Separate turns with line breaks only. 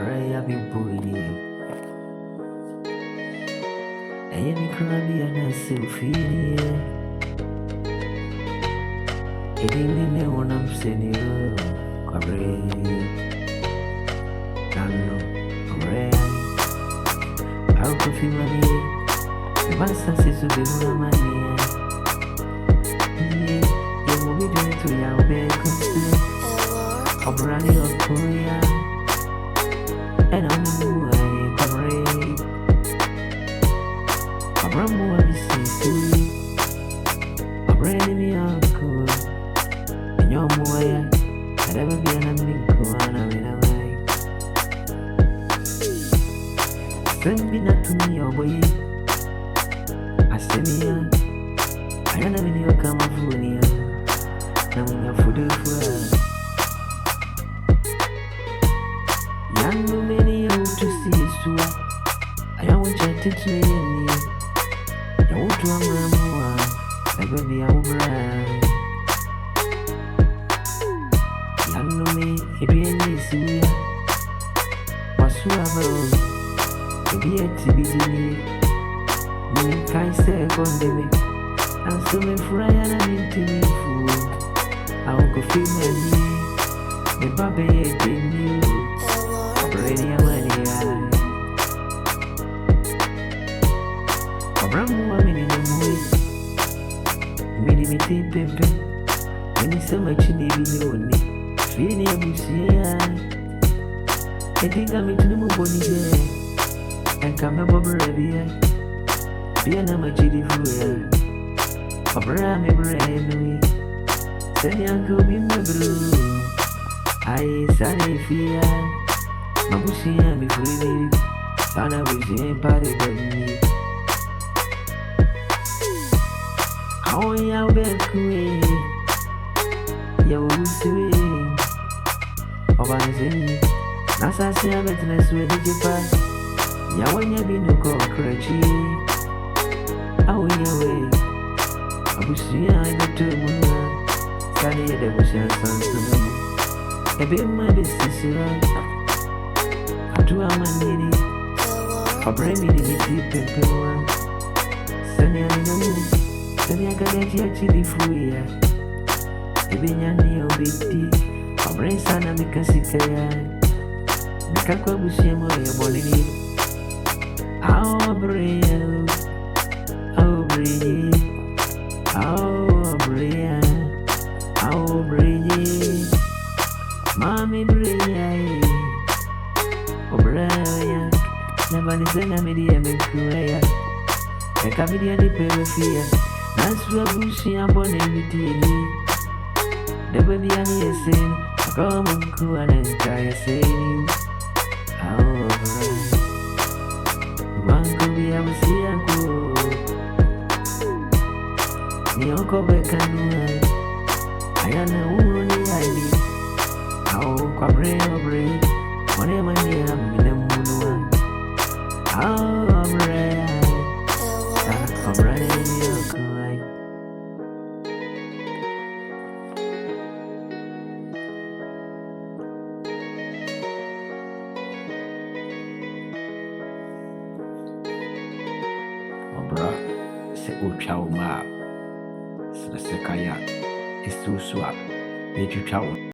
Raya be boy, and you cry be an Sophia. It didn't know when I'm saying you, Cano, I'll coffee money. The master says to be more money. You will be doing to your bed, I'll brand you up, Korea. And I'm the way, Cabaret. I'm Rambo, I say to you. I'm ready, me uncle. And you're more, I'd ever be an amigo, and I'm in a way. Send me not to me, your boy. I say me, I don't have any California. Now when you're for the food. Young many out to see so I want you to train me. I want to more like baby I'm bright. Young me, it really is me. Whatsoever, it be a TBD. Me can't say on the way. And so me fry and I'm into me food. I will go feel my knee. The baby ain't in you. Ready, I'm ready. Abraham, I'm in the mood. Many me take paper. Many so much in the video. Feeling a bush, I think I'm into the move on here. And come up over a beer. Be an amateur fool. Abraham, every send your uncle be my blue. I say, fear. Mabushia me free, Sana wishing party with me. How ya bet queen? Ya wusui. Obanzi, Nasa see a witness with the pass. Ya when you be no crazy. How ya way? Mabushia, I got to move. Study the Bushan sons to me. A bit my business. Do I'm a lady, I bring me the people. Send you in the mood, send you a gadget chili free. The Binyani obiti, I bring Sana because it's a Mikako Bushimo, your body. I'll bring you, I'll bring you, I'll bring you, I'll bring you, Mommy bring you. Never listen to me, dear, make you a comedian, the periferia. That's where Bushy and Bonnie with the baby, I'm here saying, come on, cool and try saying, oh, one could be able to see a cool. The uncle can do it. I am the only idea. How quabrain or brain, whatever I am in the moon. Oh, se ucha uma, se kaya, isu swap,